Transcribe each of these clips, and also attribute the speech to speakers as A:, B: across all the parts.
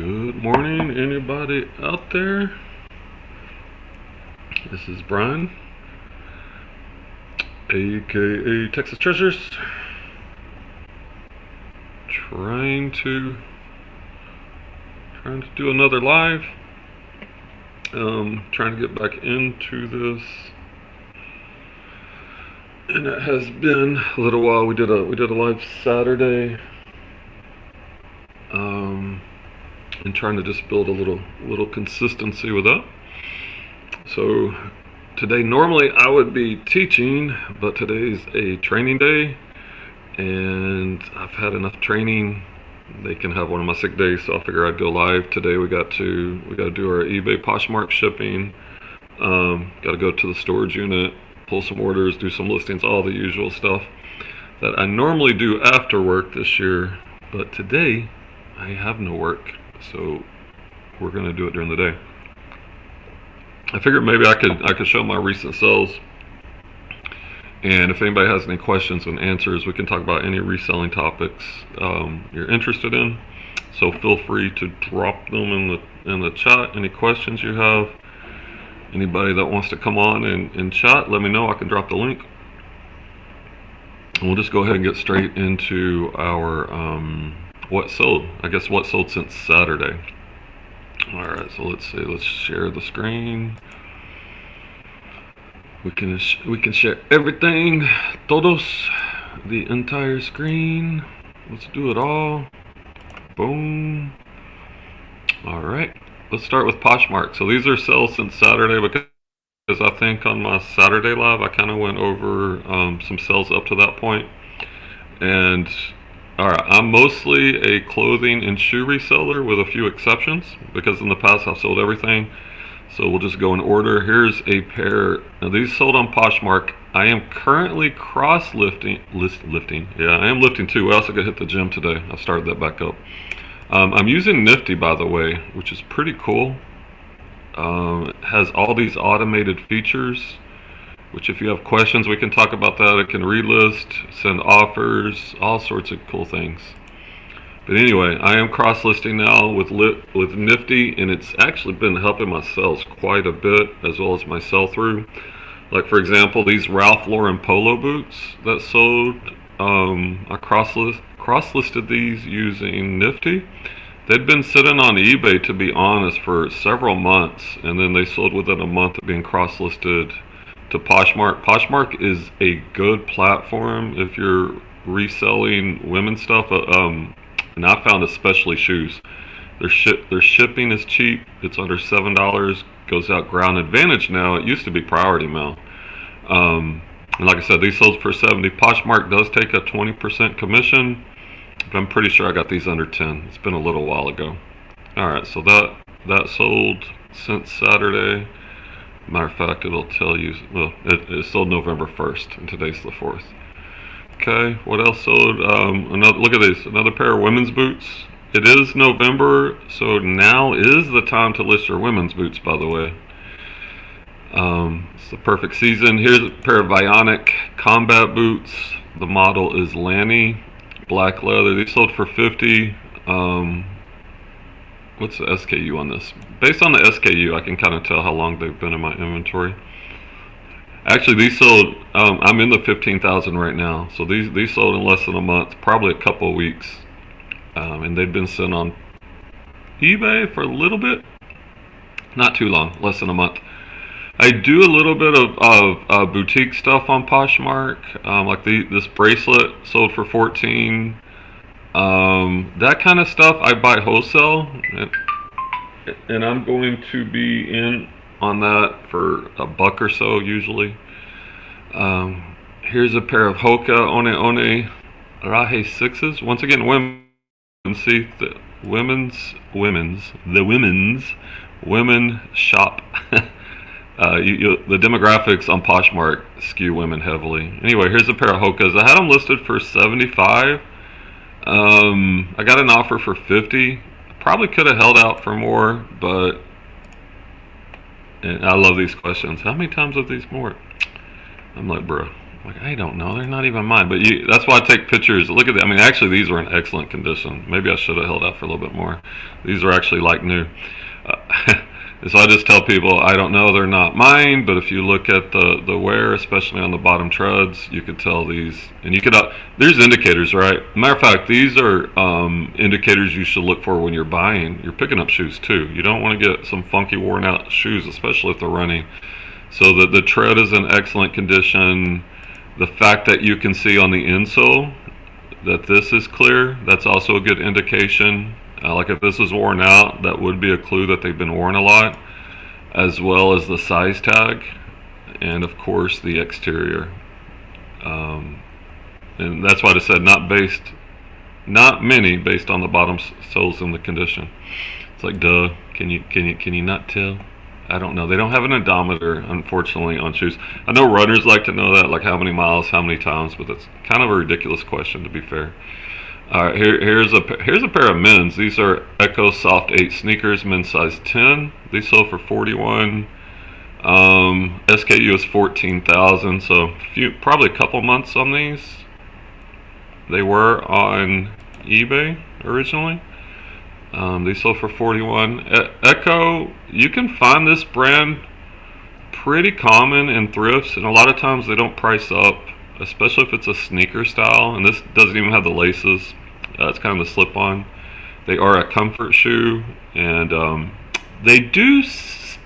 A: Good morning, anybody out there? This is Brian, aka Texas Treasures, trying to do another live. Trying to get back into this, and it has been a little while. We did a live Saturday, and trying to just build a little consistency with that. So today, normally I would be teaching, but today's a training day, and I've had enough training. They can have one of my sick days, so I figure I'd go live today. We got to do our eBay Poshmark shipping. Got to go to the storage unit, pull some orders, do some listings, all the usual stuff that I normally do after work this year. But today I have no work, so we're gonna do it during the day. I figured maybe I could show my recent sales, and if anybody has any questions and answers, we can talk about any reselling topics you're interested in. So feel free to drop them in the chat. Any questions you have, anybody that wants to come on and chat, let me know. I can drop the link. And we'll just go ahead and get straight into our what sold. I guess what sold since Saturday. Alright, so let's see, let's share the screen. We can share everything, todos, the entire screen. Let's do it all. Boom. Alright, let's start with Poshmark. So these are sales since Saturday, because I think on my Saturday live I kind of went over some sales up to that point. And alright, I'm mostly a clothing and shoe reseller with a few exceptions, because in the past I've sold everything. So we'll just go in order. Here's a pair. Now these sold on Poshmark. I am currently lifting. Yeah, I am lifting too. I also got to hit the gym today. I started that back up. I'm using Nifty, by the way, which is pretty cool. It has all these automated features, which if you have questions, we can talk about that. It can relist, send offers, all sorts of cool things. But anyway, I am cross-listing now with Nifty, and it's actually been helping my sales quite a bit, as well as my sell-through. Like for example, these Ralph Lauren polo boots that sold, I cross-listed these using Nifty. They'd been sitting on eBay, to be honest, for several months, and then they sold within a month of being cross-listed to Poshmark. Poshmark is a good platform if you're reselling women's stuff, and I found especially shoes. Their shipping is cheap. It's under $7. Goes out ground advantage now. It used to be priority mail. And like I said, these sold for $70. Poshmark does take a 20% commission, but I'm pretty sure I got these under 10. It's been a little while ago. Alright, so that sold since Saturday. Matter of fact, it'll tell you, well, it sold November 1st, and today's the 4th. Okay, what else sold? Look at this, another pair of women's boots. It is November, so now is the time to list your women's boots, by the way. It's the perfect season. Here's a pair of Bionic combat boots. The model is Lanny, black leather. These sold for $50. What's the SKU on this? Based on the SKU, I can kind of tell how long they've been in my inventory. Actually, these sold, I'm in the 15,000 right now. So these sold in less than a month, probably a couple of weeks. And they've been sent on eBay for a little bit. Not too long, less than a month. I do a little bit of boutique stuff on Poshmark. Like this bracelet sold for 14. That kind of stuff I buy wholesale, and I'm going to be in on that for $1 or so usually. Here's a pair of Hoka One Rahe 6s. Once again, women. See the women's women shop. The demographics on Poshmark skew women heavily. Anyway, here's a pair of Hokas. I had them listed for $75. I got an offer for $50. Probably could have held out for more, but and I love these questions. How many times have these more? I'm like, bro, Like, I don't know, they're not even mine. But that's why I take pictures. Look at that. I mean, actually, these were in excellent condition. Maybe I should have held out for a little bit more. These are actually like new. So I just tell people, I don't know, they're not mine. But if you look at the wear, especially on the bottom treads, you could tell these. And you could, there's indicators, right? Matter of fact, these are indicators you should look for when you're buying. You're picking up shoes too. You don't want to get some funky worn out shoes, especially if they're running. So the tread is in excellent condition. The fact that you can see on the insole that this is clear, that's also a good indication. Like if this is worn out, that would be a clue that they've been worn a lot, as well as the size tag, and of course the exterior. And that's why I said not many based on the bottom soles and the condition. It's like, duh, can you not tell? I don't know. They don't have an odometer, unfortunately, on shoes. I know runners like to know that, like how many miles, how many times, but it's kind of a ridiculous question, to be fair. All right, here's a pair of men's. These are Echo Soft 8 sneakers, men's size 10. These sold for $41. SKU is 14,000, so probably a couple months on these. They were on eBay originally. These sold for $41. Echo, you can find this brand pretty common in thrifts, and a lot of times they don't price up, especially if it's a sneaker style. And this doesn't even have the laces. It's kind of the slip-on. They are a comfort shoe, and they do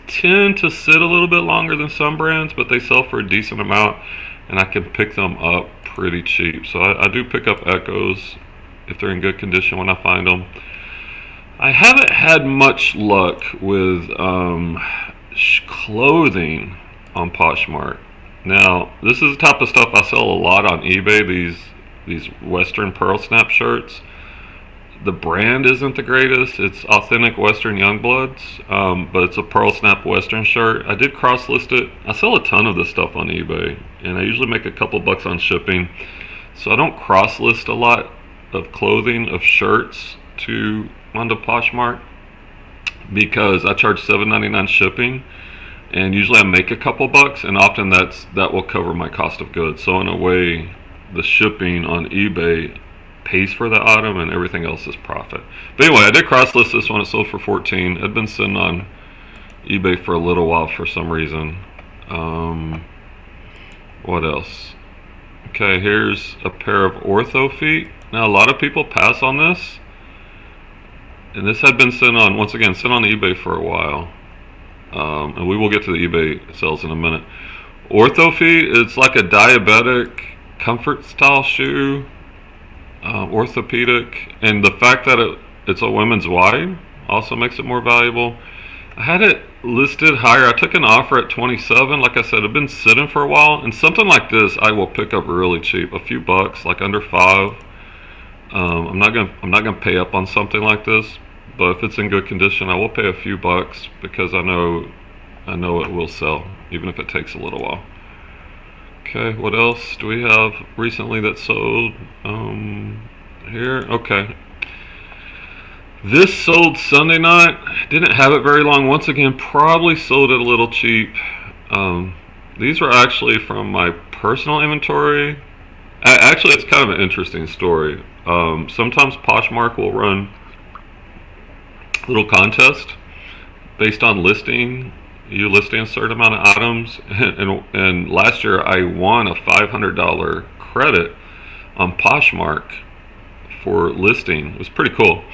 A: tend to sit a little bit longer than some brands, but they sell for a decent amount, and I can pick them up pretty cheap. So I do pick up Echoes if they're in good condition when I find them. I haven't had much luck with clothing on Poshmark. Now, this is the type of stuff I sell a lot on eBay, these Western Pearl Snap shirts. The brand isn't the greatest. It's Authentic Western Youngbloods, but it's a Pearl Snap Western shirt. I did cross-list it. I sell a ton of this stuff on eBay, and I usually make a couple bucks on shipping. So I don't cross-list a lot of clothing, of shirts onto Poshmark, because I charge $7.99 shipping, and usually I make a couple bucks, and often that will cover my cost of goods. So in a way, the shipping on eBay pays for the item, and everything else is profit. But anyway, I did cross list this one. It sold for $14. It had been sitting on eBay for a little while for some reason. What else? Okay, here's a pair of Ortho feet. Now a lot of people pass on this, and this had been sitting on eBay for a while. And we will get to the eBay sales in a minute. Ortho feet, it's like a diabetic comfort style shoe, orthopedic, and the fact that it's a women's wide also makes it more valuable. I had it listed higher. I took an offer at 27. Like I said, I've been sitting for a while, and something like this I will pick up really cheap, a few bucks, like under $5. I'm not gonna pay up on something like this, but if it's in good condition, I will pay a few bucks, because I know it will sell, even if it takes a little while. Okay, what else do we have recently that sold? Here, okay. This sold Sunday night. Didn't have it very long. Once again, probably sold it a little cheap. These were actually from my personal inventory. Actually, it's kind of an interesting story. Sometimes Poshmark will run little contest based on listing. You listing a certain amount of items, and last year I won a $500 credit on Poshmark for listing. It was pretty cool.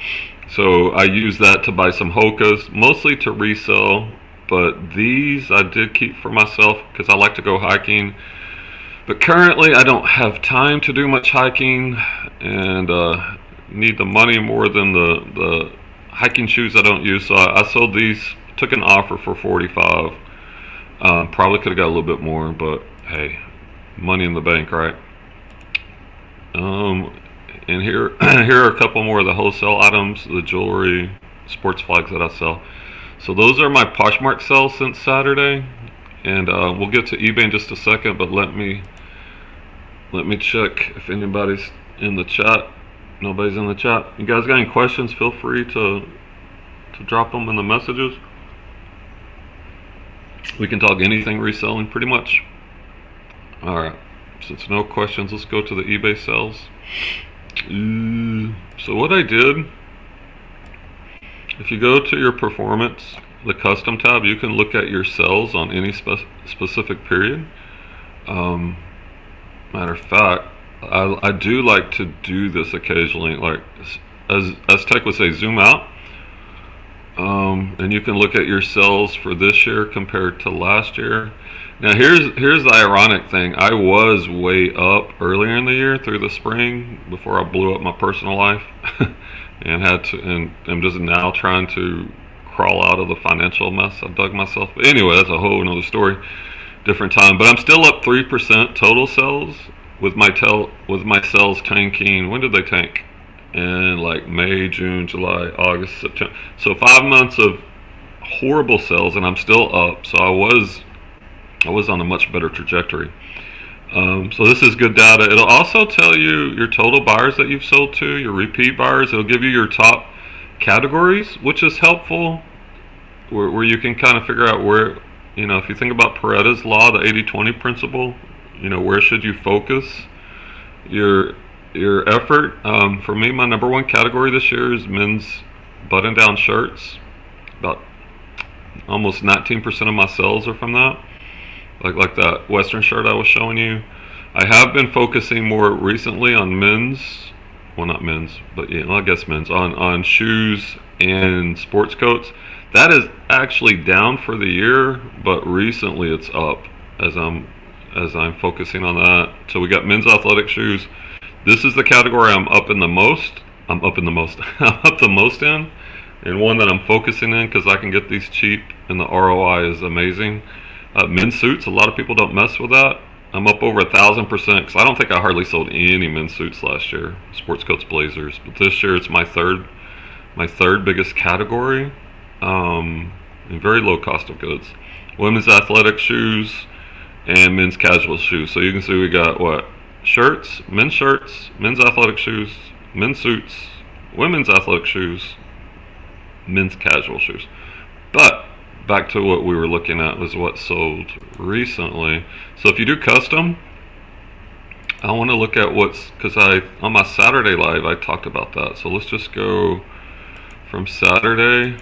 A: So I used that to buy some Hokas, mostly to resell, but these I did keep for myself because I like to go hiking. But currently I don't have time to do much hiking, and need the money more than the hiking shoes I don't use. So I sold these, took an offer for $45. Probably could have got a little bit more, but hey, money in the bank, right? And here are a couple more of the wholesale items, the jewelry, sports flags that I sell. So those are my Poshmark sales since Saturday, and we'll get to eBay in just a second. But let me check if anybody's in the chat. Nobody's in the chat. You guys got any questions? Feel free to drop them in the messages. We can talk anything reselling, pretty much. All right. Since no questions, let's go to the eBay sales. So what I did, if you go to your performance, the custom tab, you can look at your sales on any specific period. Matter of fact, I do like to do this occasionally, like as Tech would say, zoom out, and you can look at your sales for this year compared to last year. Now here's the ironic thing. I was way up earlier in the year through the spring before I blew up my personal life, and I'm just now trying to crawl out of the financial mess I dug myself. But anyway, that's a whole another story, different time. But I'm still up 3% total sales with my sales tanking. When did they tank? In like May, June, July, August, September. So 5 months of horrible sales, and I'm still up. So I was on a much better trajectory. So this is good data. It'll also tell you your total buyers that you've sold to, your repeat buyers. It'll give you your top categories, which is helpful, where you can kind of figure out where, if you think about Pareto's law, the 80-20 principle, where should you focus your effort. For me, my number one category this year is men's button-down shirts. About almost 19% of my sales are from that. Like that Western shirt I was showing you. I have been focusing more recently on men's, well, not men's, but I guess men's, on shoes and sports coats. That is actually down for the year, but recently it's up as I'm focusing on that. So we got men's athletic shoes. This is the category I'm up the most in, and one that I'm focusing in because I can get these cheap and the ROI is amazing. Men's suits, a lot of people don't mess with that. I'm up over 1,000% because I don't think I hardly sold any men's suits last year, sports coats, blazers. But this year it's my third biggest category, and very low cost of goods. Women's athletic shoes and men's casual shoes. So you can see we got what? Shirts, men's athletic shoes, men's suits, women's athletic shoes, men's casual shoes. But back to what we were looking at was what sold recently. So if you do custom, I want to look at because on my Saturday live I talked about that. So let's just go from Saturday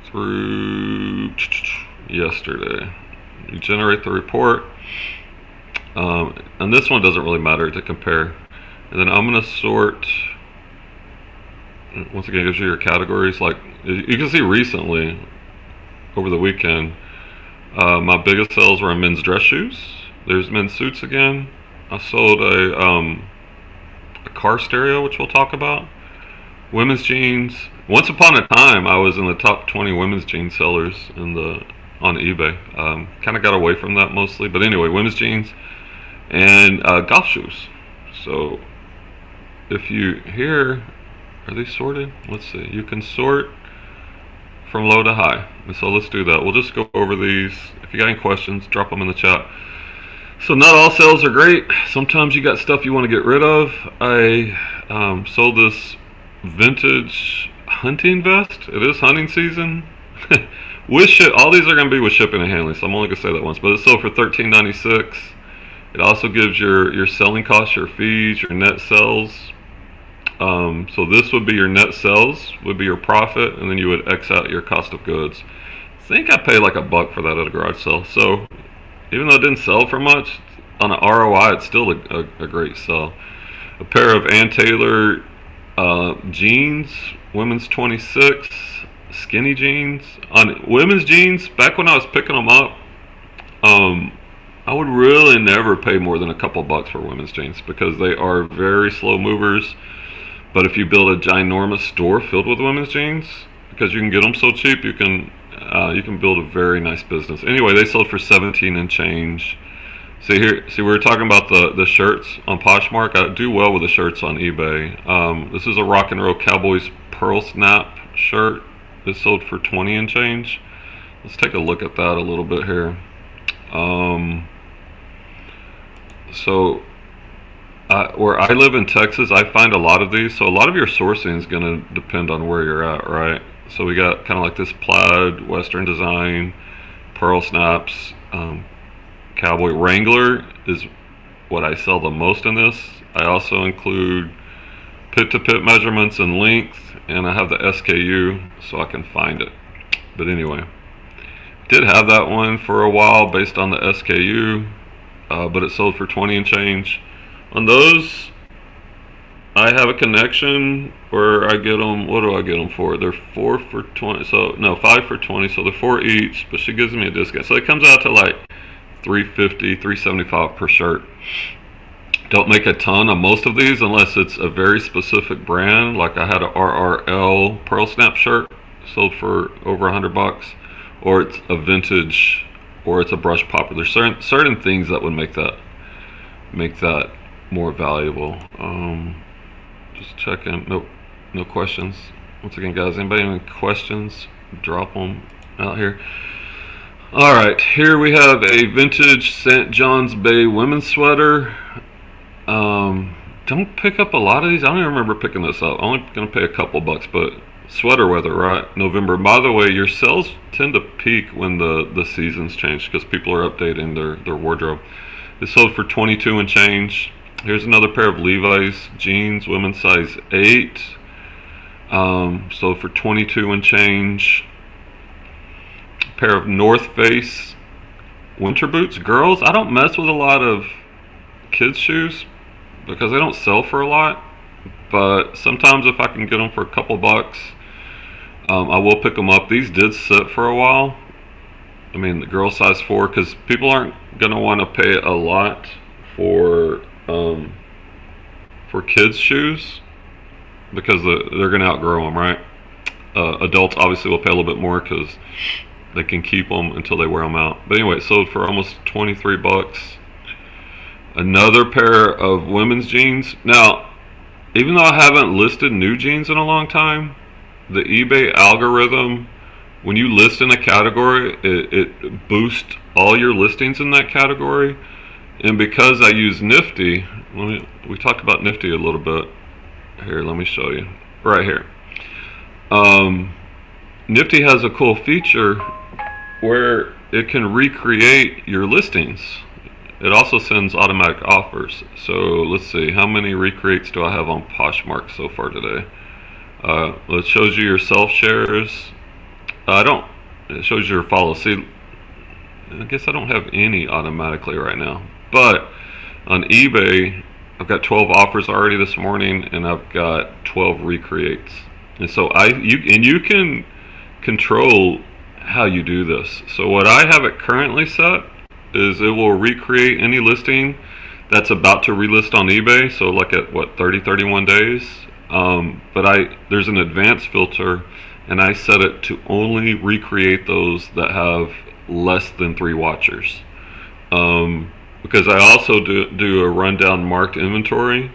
A: through yesterday. You generate the report, and this one doesn't really matter to compare. And then I'm going to sort. Once again, it gives you your categories. Like you can see recently, over the weekend, my biggest sales were in men's dress shoes. There's men's suits again. I sold a car stereo, which we'll talk about. Women's jeans. Once upon a time, I was in the top 20 women's jean sellers on eBay. Kind of got away from that mostly, but anyway, women's jeans and golf shoes. So if you here, are they sorted? Let's see. You can sort from low to high. And so let's do that. We'll just go over these. If you got any questions, drop them in the chat. So not all sales are great. Sometimes you got stuff you want to get rid of. I sold this vintage hunting vest. It is hunting season. All these are going to be with shipping and handling, so I'm only going to say that once. But it's sold for $13.96. It also gives your selling costs, your fees, your net sales. So this would be your net sales, would be your profit, and then you would X out your cost of goods. I think I paid like $1 for that at a garage sale. So even though it didn't sell for much, on an ROI, it's still a great sell. A pair of Ann Taylor jeans, women's 26, skinny jeans. On women's jeans, back when I was picking them up, I would really never pay more than a couple bucks for women's jeans because they are very slow movers. But if you build a ginormous store filled with women's jeans, because you can get them so cheap, you can build a very nice business. Anyway, they sold for 17 and change. See we were talking about the shirts on Poshmark. I do well with the shirts on eBay. This is a Rock and Roll Cowboys Pearl Snap shirt. This sold for 20 and change. Let's take a look at that a little bit here. Where I live in Texas, I find a lot of these. So a lot of your sourcing is going to depend on where you're at, right? So we got kind of like this plaid, Western design, pearl snaps, cowboy. Wrangler is what I sell the most in this. I also include pit-to-pit measurements and length, and I have the SKU so I can find it. But anyway, did have that one for a while based on the SKU, but it sold for 20 and change. On those, I have a connection where I get them. What do I get them for? They're 4 for 20. So no, 5 for 20. So they're 4 each. But she gives me a discount, so it comes out to like $350, $375 per shirt. Don't make a ton on most of these unless it's a very specific brand. Like I had a RRL Pearl Snap shirt sold for over $100, or it's a vintage, or it's a brush popper. There's certain things that would make that more valuable. Just checking. Nope, no questions. Once again, guys, anybody have any questions? Drop them out here. All right, here we have a vintage St. John's Bay women's sweater. Don't pick up a lot of these. I don't even remember picking this up. I'm only gonna pay a couple bucks, but sweater weather, right? November. By the way, your sales tend to peak when the seasons change because people are updating their wardrobe. It sold for 22 and change. Here's another pair of Levi's jeans, women's size 8. Sold for 22 and change. A pair of North Face winter boots. Girls, I don't mess with a lot of kids' shoes because they don't sell for a lot. But sometimes if I can get them for a couple bucks, I will pick them up. These did sit for a while. I mean, the girl size 4, because people aren't going to want to pay a lot for kids' shoes because they're going to outgrow them, right? Adults obviously will pay a little bit more because they can keep them until they wear them out. But anyway, it sold for almost $23. Another pair of women's jeans. Now, even though I haven't listed new jeans in a long time, the eBay algorithm, when you list in a category, it boosts all your listings in that category. And because I use Nifty, we talked about Nifty a little bit. Here, let me show you. Right here. Nifty has a cool feature where it can recreate your listings. It also sends automatic offers. So let's see, how many recreates do I have on Poshmark so far today? It shows you your self shares. It shows your follows. See, I guess I don't have any automatically right now. But on eBay, I've got 12 offers already this morning, and I've got 12 recreates. And so you can control how you do this. So what I have it currently set is it will recreate any listing that's about to relist on eBay. So like at what, 31 days. But there's an advanced filter, and I set it to only recreate those that have less than 3 watchers. Because I also do a rundown marked inventory.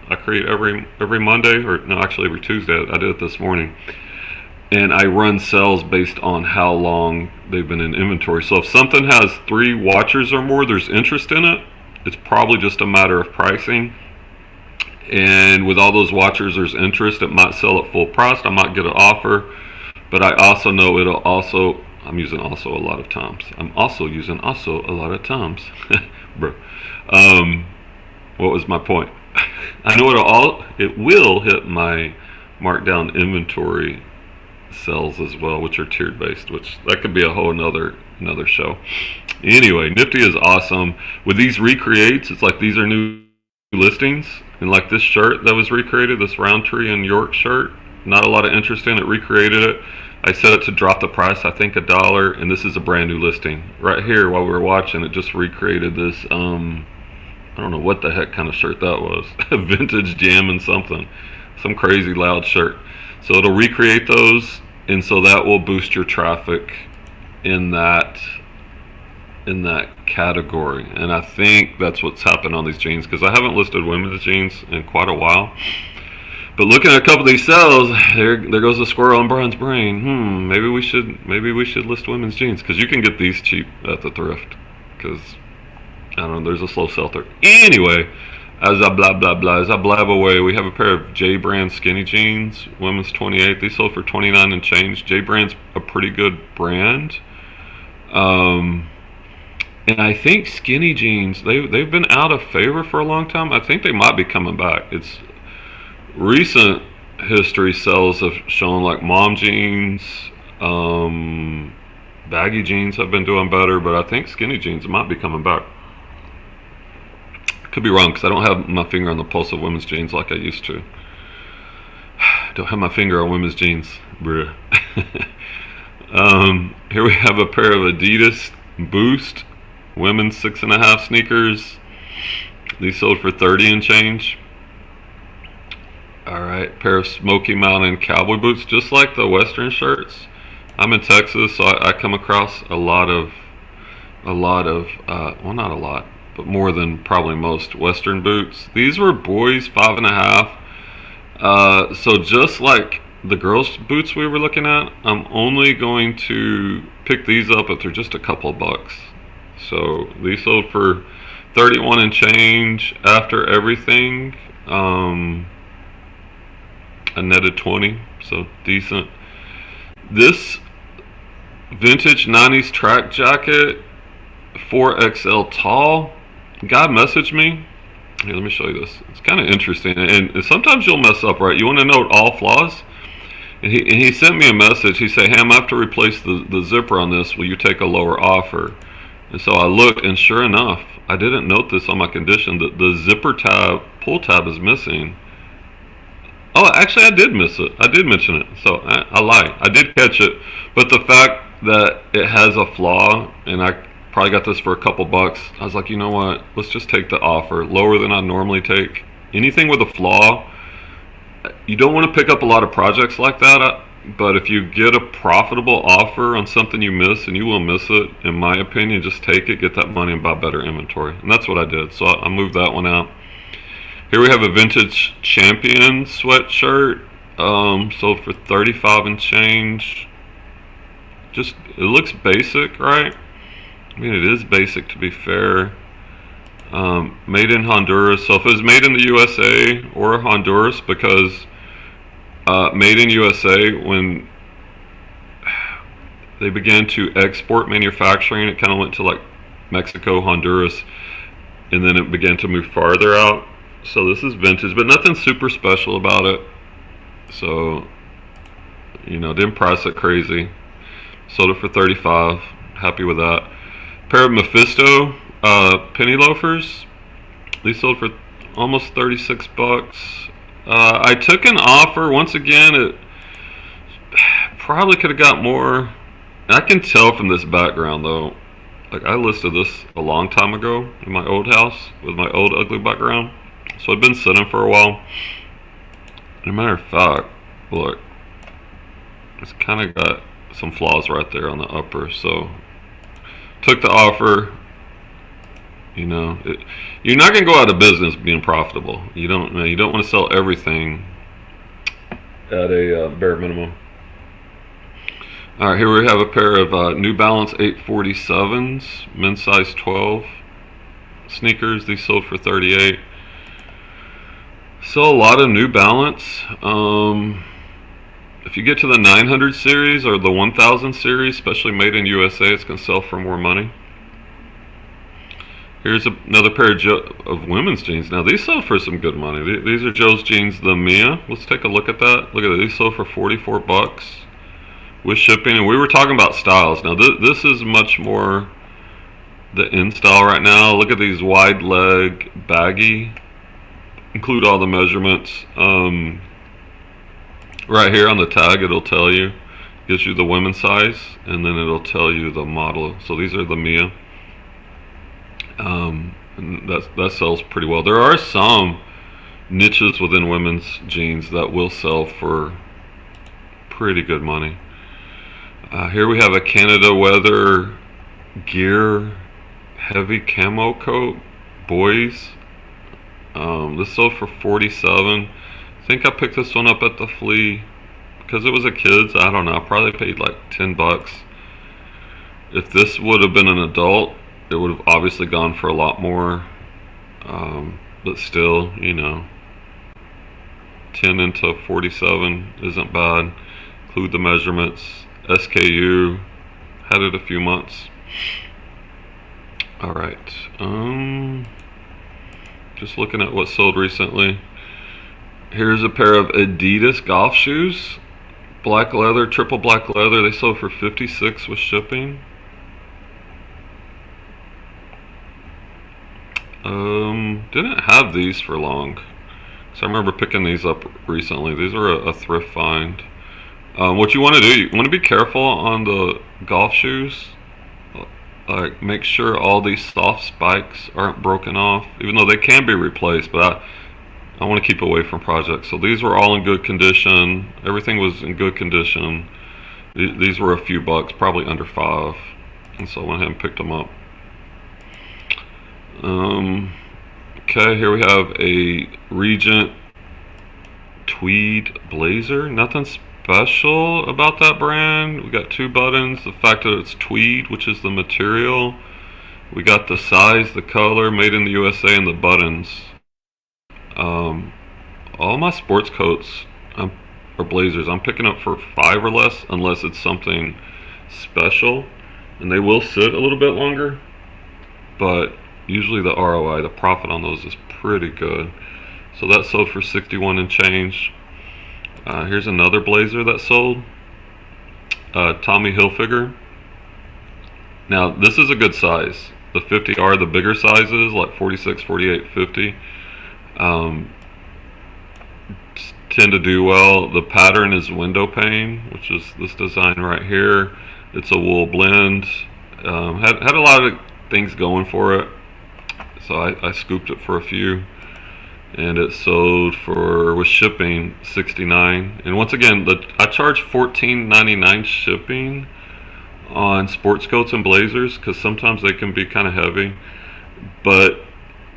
A: I create every Monday, or no, actually every Tuesday. I did it this morning. And I run sales based on how long they've been in inventory. So if something has 3 watchers or more, there's interest in it. It's probably just a matter of pricing. And with all those watchers, there's interest. It might sell at full price. I might get an offer. But I also know it'll also, I'm using also a lot of times. I'm also using also a lot of times. Bro. What was my point? I know it will hit my markdown inventory sales as well, which are tiered based, which that could be a whole another show. Anyway, Nifty is awesome. With these recreates, it's like these are new listings, and like this shirt that was recreated, this Roundtree and York shirt, not a lot of interest in it, recreated it. I set it to drop the price, I think $1, and this is a brand new listing. Right here, while we were watching, it just recreated this, I don't know what the heck kind of shirt that was. Vintage Jammin' something. Some crazy loud shirt. So it'll recreate those, and so that will boost your traffic in that category. And I think that's what's happened on these jeans, because I haven't listed women's jeans in quite a while. But looking at a couple of these sales, there goes the squirrel in Brian's brain. Maybe we should list women's jeans, because you can get these cheap at the thrift. Because I don't know, there's a slow sell through. Anyway, as I blab away, we have a pair of J brand skinny jeans, women's 28. These sold for 29 and change. J brand's a pretty good brand. And I think skinny jeans, they've been out of favor for a long time. I think they might be coming back. It's recent history sales have shown like mom jeans, baggy jeans have been doing better, but I think skinny jeans might be coming back. Could be wrong because I don't have my finger on the pulse of women's jeans like I used to. Don't have my finger on women's jeans, bruh. Here we have a pair of Adidas Boost women's 6.5 sneakers. These sold for 30 and change. Alright, pair of Smoky Mountain cowboy boots, just like the Western shirts. I'm in Texas, so I come across a lot of, well, not a lot, but more than probably most Western boots. These were boys 5.5. So just like the girls' boots we were looking at, I'm only going to pick these up if they're just a couple of bucks. So these sold for 31 and change after everything. A netted 20, so decent. This vintage 90s track jacket, 4XL tall. Guy messaged me. Here, let me show you this. It's kind of interesting, and sometimes you'll mess up, right? You want to note all flaws, and he sent me a message. He said, "Hey, I'm gonna have to replace the zipper on this. Will you take a lower offer?" And so I looked, and sure enough, I didn't note this on my condition that the zipper tab, pull tab, is missing. Oh, actually, I did miss it. I did mention it, so I lied. I did catch it, but the fact that it has a flaw, and I probably got this for a couple bucks, I was like, you know what? Let's just take the offer, lower than I normally take. Anything with a flaw, you don't want to pick up a lot of projects like that, but if you get a profitable offer on something you miss, and you will miss it, in my opinion, just take it, get that money, and buy better inventory. And that's what I did, so I moved that one out. Here we have a vintage Champion sweatshirt, sold for 35 and change. Just, it looks basic, right? I mean, it is basic, to be fair. Made in Honduras. So if it was made in the USA or Honduras, because made in USA, when they began to export manufacturing, it kind of went to like Mexico, Honduras, and then it began to move farther out. So this is vintage, but nothing super special about it. So, you know, didn't price it crazy. Sold it for 35. Happy with that. Pair of Mephisto penny loafers. These sold for almost 36 bucks. I took an offer. Once again, it probably could have got more. I can tell from this background though. Like, I listed this a long time ago in my old house with my old ugly background. So I've been sitting for a while. As a matter of fact, look, it's kind of got some flaws right there on the upper. So took the offer. You know, you're not gonna go out of business being profitable. You don't want to sell everything at a bare minimum. All right, here we have a pair of New Balance 847s, men's size 12 sneakers. These sold for 38. So a lot of New Balance. If you get to the 900 series or the 1000 series, especially made in USA, it's going to sell for more money. Here's another pair of women's jeans. Now these sold for some good money. These are Joe's jeans, the Mia. Let's take a look at that. Look at that. These sold for 44 bucks with shipping. And we were talking about styles. Now this is much more the in style right now. Look at these wide leg baggy. Include all the measurements. Right here on the tag, it'll tell you, gives you the women's size, and then it'll tell you the model. So these are the Mia. And that sells pretty well. There are some niches within women's jeans that will sell for pretty good money. Here we have a Canada Weather Gear heavy camo coat, boys. This sold for 47. I think I picked this one up at the flea because it was a kid's. I don't know. I probably paid like 10 bucks. If this would have been an adult, it would have obviously gone for a lot more. But still, you know, 10 into 47 isn't bad. Include the measurements. SKU. Had it a few months. Alright, just looking at what sold recently. Here's a pair of Adidas golf shoes. Black leather, triple black leather. They sold for $56 with shipping. Didn't have these for long. So I remember picking these up recently. These are a thrift find. What you want to do, you want to be careful on the golf shoes. Like, make sure all these soft spikes aren't broken off, even though they can be replaced, but I want to keep away from projects. So these were all in good condition. Everything was in good condition. These were a few bucks, probably under $5, and so I went ahead and picked them up. Okay, here we have a Regent tweed blazer. Nothing special about that brand. We got 2 buttons. The fact that it's tweed, which is the material. We got the size, the color, made in the USA, and the buttons. All my sports coats or blazers I'm picking up for $5 or less, unless it's something special, and they will sit a little bit longer, but usually the ROI, the profit on those is pretty good. So that sold for 61 and change. Here's another blazer that sold. Tommy Hilfiger. Now this is a good size. The 50R, the bigger sizes, like 46, 48, 50, tend to do well. The pattern is window pane, which is this design right here. It's a wool blend. Had a lot of things going for it, so I scooped it for a few, and it sold for, with shipping, $69. And once again, I charge $14.99 shipping on sports coats and blazers because sometimes they can be kind of heavy, but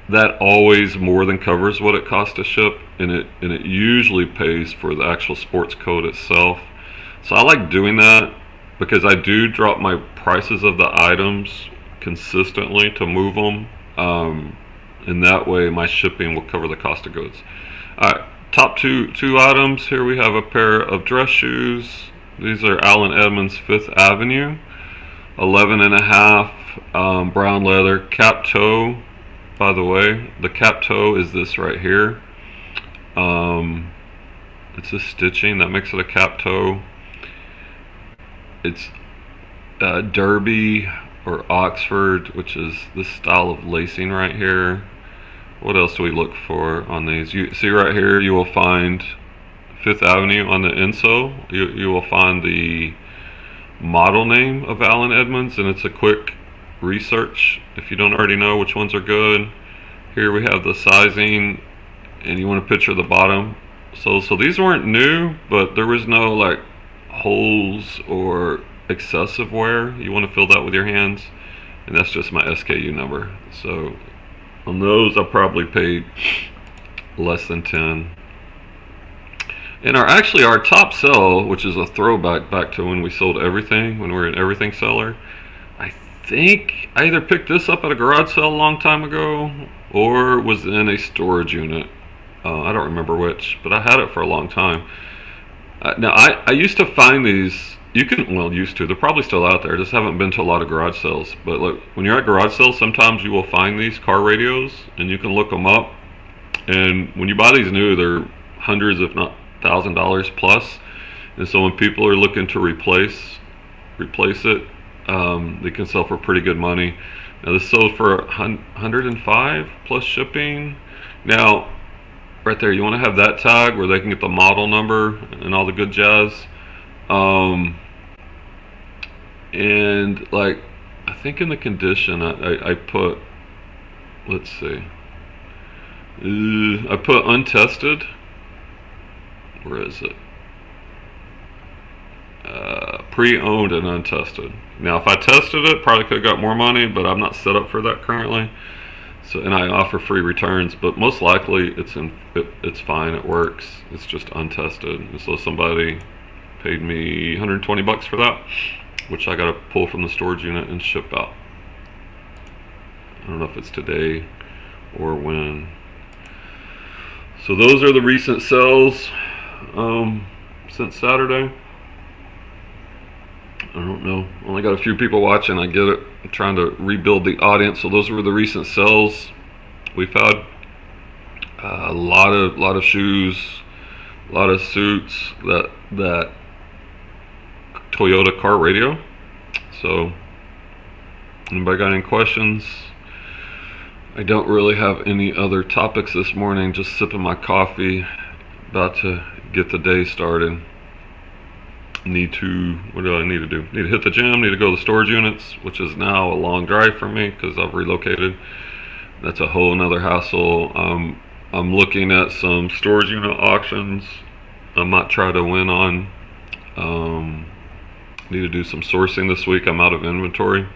A: that always more than covers what it costs to ship, and it usually pays for the actual sports coat itself. So I like doing that because I do drop my prices of the items consistently to move them, and that way my shipping will cover the cost of goods. Alright, top two items. Here we have a pair of dress shoes. These are Allen Edmonds 5th Avenue, 11.5, brown leather, cap toe. By the way, the cap toe is this right here. It's a stitching that makes it a cap toe. It's Derby or Oxford, which is this style of lacing right here. What else do we look for on these? You see right here, you will find 5th Avenue on the insole. You will find the model name of Allen Edmonds, and it's a quick research if you don't already know which ones are good. Here we have the sizing, and you want to picture the bottom. So these weren't new, but there was no like holes or excessive wear. You want to fill that with your hands, and that's just my SKU number. So on those I probably paid less than 10. And our top sell, which is a throwback back to when we sold everything, when we were an everything seller, I think I either picked this up at a garage sale a long time ago or was in a storage unit. I don't remember which, but I had it for a long time. Now I used to find these, they're probably still out there, I just haven't been to a lot of garage sales. But look, when you're at garage sales, sometimes you will find these car radios, and you can look them up, and when you buy these new, they're hundreds if not $1,000 plus. And so when people are looking to replace it, they can sell for pretty good money. Now this sold for $105 plus shipping. Now right there, you want to have that tag where they can get the model number and all the good jazz. And like, I think in the condition I put, let's see, I put untested. Where is it? Pre-owned and untested. Now if I tested it, probably could have got more money, but I'm not set up for that currently. So, and I offer free returns, but most likely it's fine, it works. It's just untested. And so somebody paid me 120 bucks for that, which I got to pull from the storage unit and ship out. I don't know if it's today or when. So those are the recent sales since Saturday. I don't know. Only got a few people watching. I get it. I'm trying to rebuild the audience. So those were the recent sales we've had. A lot of shoes, a lot of suits. That Toyota car radio. So, anybody got any questions? I don't really have any other topics this morning. Just sipping my coffee, about to get the day started. What do I need to do? Need to hit the gym, need to go to the storage units, which is now a long drive for me because I've relocated. That's a whole another hassle. I'm looking at some storage unit auctions I might try to win on. Need to do some sourcing this week. I'm out of inventory.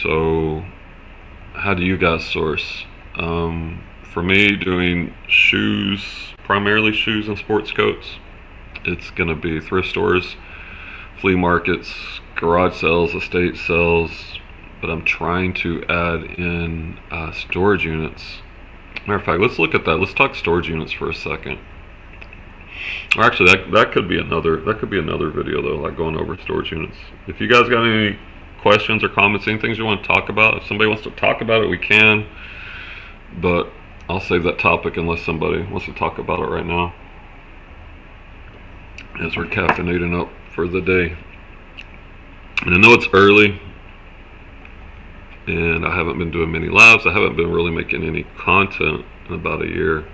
A: So how do you guys source? For me, doing shoes, primarily shoes and sports coats, it's going to be thrift stores, flea markets, garage sales, estate sales, but I'm trying to add in storage units. Matter of fact, let's look at that. Let's talk storage units for a second. Or actually, that could be another video though, like going over storage units. If you guys got any questions or comments, any things you want to talk about, if somebody wants to talk about it, we can. But I'll save that topic unless somebody wants to talk about it right now, as we're caffeinating up for the day. And I know it's early, and I haven't been doing many lives. I haven't been really making any content in about a year.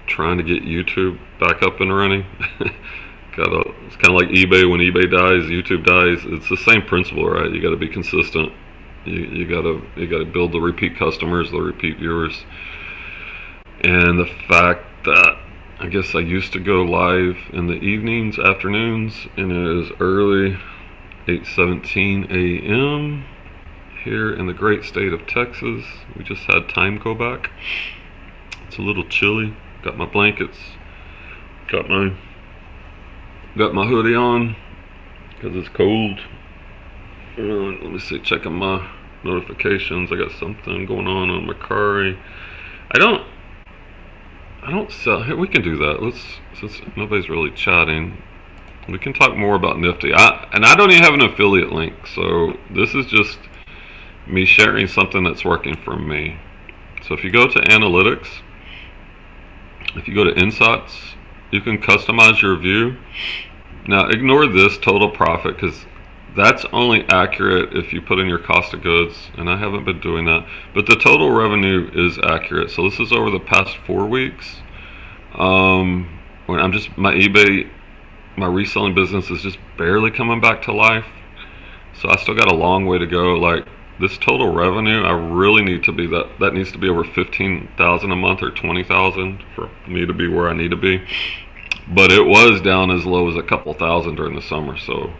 A: Trying to get YouTube back up and running. It's kind of like eBay. When eBay dies, YouTube dies. It's the same principle, right? You got to be consistent. You got to build the repeat customers, the repeat viewers. And the fact that I guess I used to go live in the evenings, afternoons, and it is early, 8:17 a.m. here in the great state of Texas. We just had time go back. It's a little chilly. Got my blankets, got my hoodie on because it's cold. Let me see, checking my notifications. I got something going on Macari. I don't sell. Hey, we can do that. Since nobody's really chatting, we can talk more about Nifty. I don't even have an affiliate link, so this is just me sharing something that's working for me. So if you go to analytics, if you go to insights, you can customize your view. Now ignore this total profit because that's only accurate if you put in your cost of goods, and I haven't been doing that. But the total revenue is accurate. So this is over the past 4 weeks. When my eBay, my reselling business is just barely coming back to life. So I still got a long way to go. Like this total revenue, I really need to be that needs to be over 15,000 a month or 20,000 for me to be where I need to be. But it was down as low as a couple thousand during the summer. So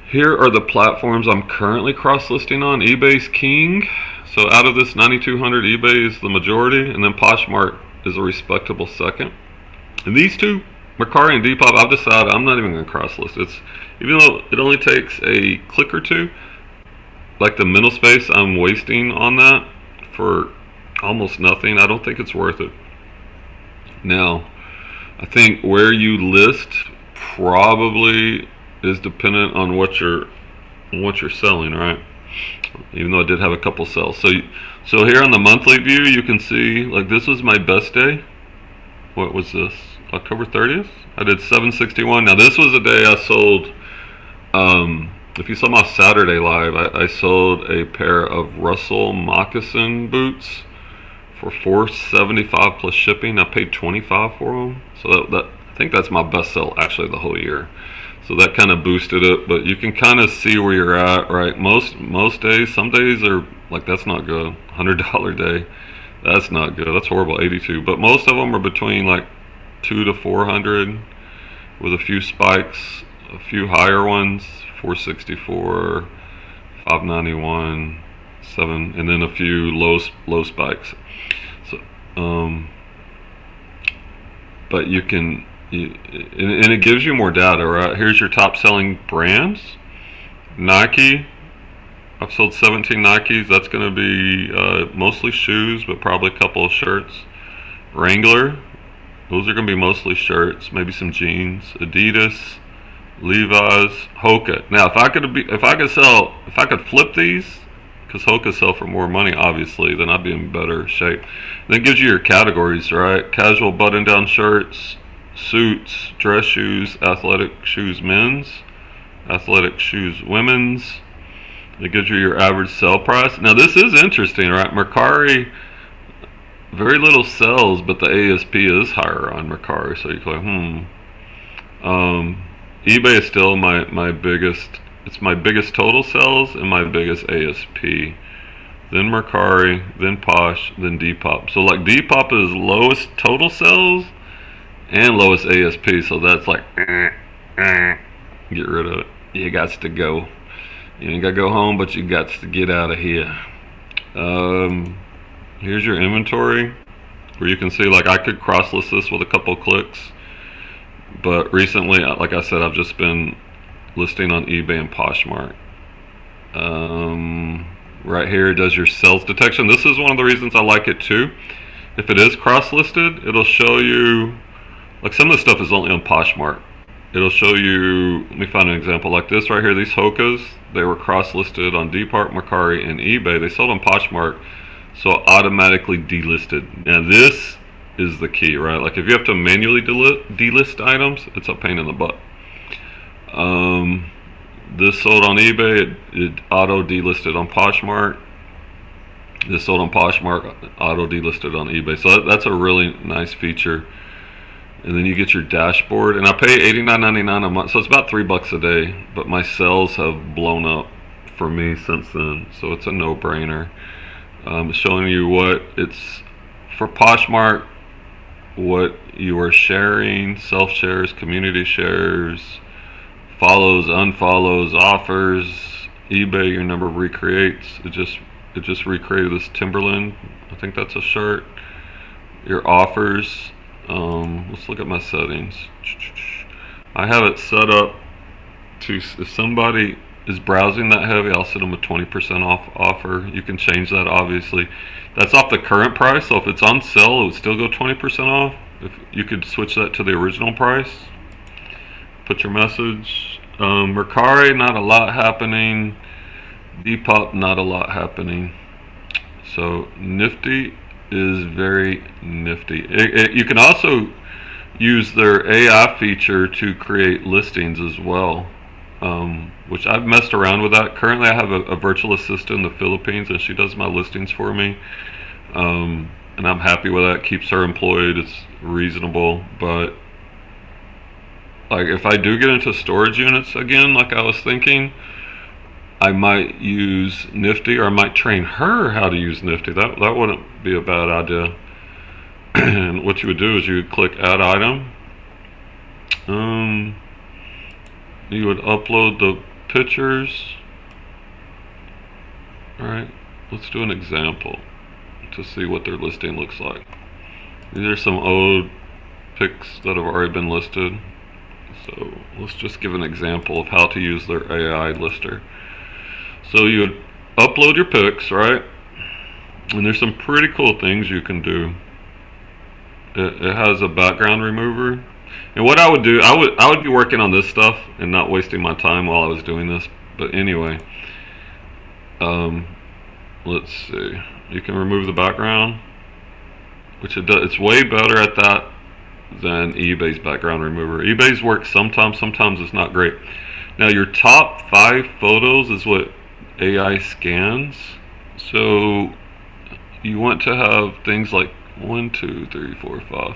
A: here are the platforms I'm currently cross-listing on. eBay's king. So out of this 9,200, eBay is the majority, and then Poshmark is a respectable second. And these two, Macari and Depop, I've decided I'm not even going to cross-list. Even though it only takes a click or two, like the mental space I'm wasting on that for almost nothing, I don't think it's worth it. Now, I think where you list probably is dependent on what you're selling, right? Even though I did have a couple sales. So here on the monthly view, you can see like this was my best day. What was this? October 30th? I did 761. Now this was the day I sold. If you saw my Saturday live, I sold a pair of Russell moccasin boots for $475 plus shipping. I paid $25 for them. So that I think that's my best sell actually the whole year. So that kind of boosted it, but you can kind of see where you're at, right? Most days, some days are like, that's not good. $100 day, that's not good. That's horrible. 82, but most of them are between like 200 to 400, with a few spikes, a few higher ones, 464, 591, 7, and then a few low spikes. So, but you can. And it gives you more data, right? Here's your top selling brands. Nike, I've sold 17 Nikes. That's going to be mostly shoes, but probably a couple of shirts. Wrangler, Those are going to be mostly shirts, maybe some jeans, Adidas, Levi's, Hoka. Now, if I could flip these, because Hoka sell for more money, obviously, then I'd be in better shape. Then it gives you your categories, right? Casual button-down shirts, suits, dress shoes, athletic shoes men's, athletic shoes women's. It gives you your average sell price. Now this is interesting, right? Mercari, very little sells, but the ASP is higher on Mercari. So you go, eBay is still my biggest. It's my biggest total sales and my biggest ASP. Then Mercari, then Posh, then Depop. So like Depop is lowest total sales and lowest ASP. So that's like, get rid of it. You got to go. You ain't got to go home, but you got to get out of here. Here's your inventory, where you can see, like, I could cross list this with a couple clicks, but recently, like I said, I've just been listing on eBay and Poshmark. Right here it does your sales detection. This is one of the reasons I like it too. If it is cross listed, it'll show you, like, some of the stuff is only on Poshmark. It'll show you, let me find an example like this right here. These Hokas, they were cross-listed on Depop, Mercari, and eBay. They sold on Poshmark, so it automatically delisted. Now this is the key, right? Like if you have to manually delist items, it's a pain in the butt. This sold on eBay, it auto delisted on Poshmark. This sold on Poshmark, auto delisted on eBay. So that's a really nice feature. And then you get your dashboard, and I pay $89.99 a month, so it's about $3 a day. But my sales have blown up for me since then, so it's a no-brainer. It's showing you what it's for Poshmark, what you are sharing, self-shares, community shares, follows, unfollows, offers. eBay, your number of recreates. It just recreated this Timberland. I think that's a shirt. Your offers. Let's look at my settings. I have it set up to, if somebody is browsing that heavy, I'll send them a 20% off offer. You can change that, obviously. That's off the current price, so if it's on sale, it would still go 20% off. If you could switch that to the original price, put your message. Mercari, not a lot happening. Depop, not a lot happening. So Nifty is very nifty. You can also use their AI feature to create listings as well, which I've messed around with that. Currently I have a virtual assistant in the Philippines, and she does my listings for me, and I'm happy with that. Keeps her employed. It's reasonable. But like if I do get into storage units again, like I was thinking, I might use Nifty, or I might train her how to use Nifty. That wouldn't be a bad idea. And what you would do is you would click Add Item. You would upload the pictures. Alright, let's do an example to see what their listing looks like. These are some old pics that have already been listed. So let's just give an example of how to use their AI lister. So you would upload your pics, right? And there's some pretty cool things you can do. It has a background remover. And what I would do, I would be working on this stuff and not wasting my time while I was doing this. But anyway, let's see. You can remove the background, which it does. It's way better at that than eBay's background remover. eBay's works sometimes it's not great. Now your top 5 photos is what AI scans. So you want to have things like 1, 2, 3, 4, 5.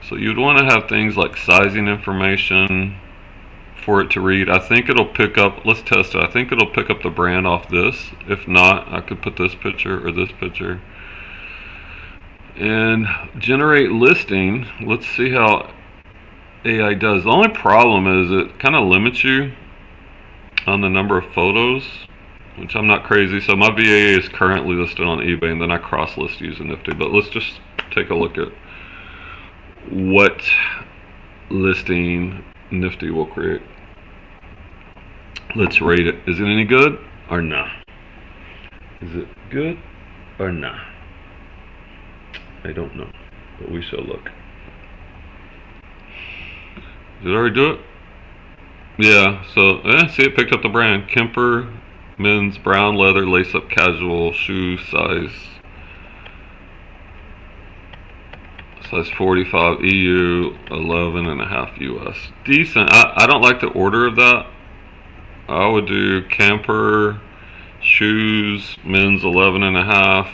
A: So you'd want to have things like sizing information for it to read. I think it'll pick up, let's test it. I think it'll pick up the brand off this. If not, I could put this picture or this picture. And generate listing. Let's see how AI does. The only problem is it kind of limits you on the number of photos, which I'm not crazy. So my VAA is currently listed on eBay, and then I cross list using Nifty. But let's just take a look at what listing Nifty will create. Let's rate it. Is it any good or nah? Is it good or nah? I don't know, but we shall look. Did I already do it? Yeah, so, see, it picked up the brand. Kemper men's brown leather lace-up casual shoe size 45 EU, 11 and a half US. Decent. I don't like the order of that. I would do camper shoes, men's 11 and a half,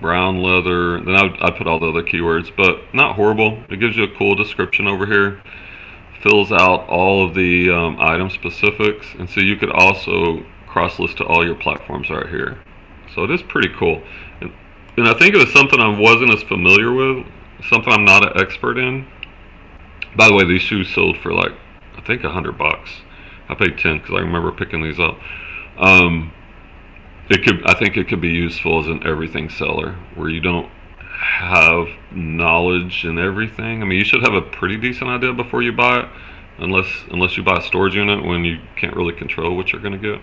A: brown leather. Then I'd put all the other keywords, but not horrible. It gives you a cool description over here. Fills out all of the item specifics, and so you could also cross list to all your platforms right here. So it is pretty cool. And I think it was something I wasn't as familiar with, something I'm not an expert in. By the way, these shoes sold for like, I think $100. I paid 10 because I remember picking these up. I think it could be useful as an everything seller where you don't have knowledge in everything. I mean, you should have a pretty decent idea before you buy it, unless you buy a storage unit when you can't really control what you're going to get.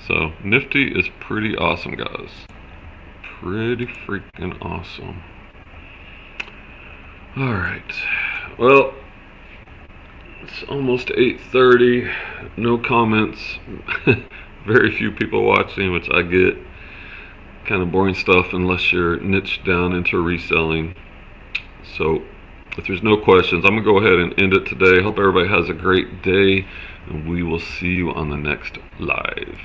A: So Nifty is pretty awesome, guys. Pretty freaking awesome. All right. Well, it's almost 8:30. No comments. Very few people watching, which I get. Kind of boring stuff unless you're niched down into reselling. So if there's no questions, I'm gonna go ahead and end it today. Hope everybody has a great day, and we will see you on the next live.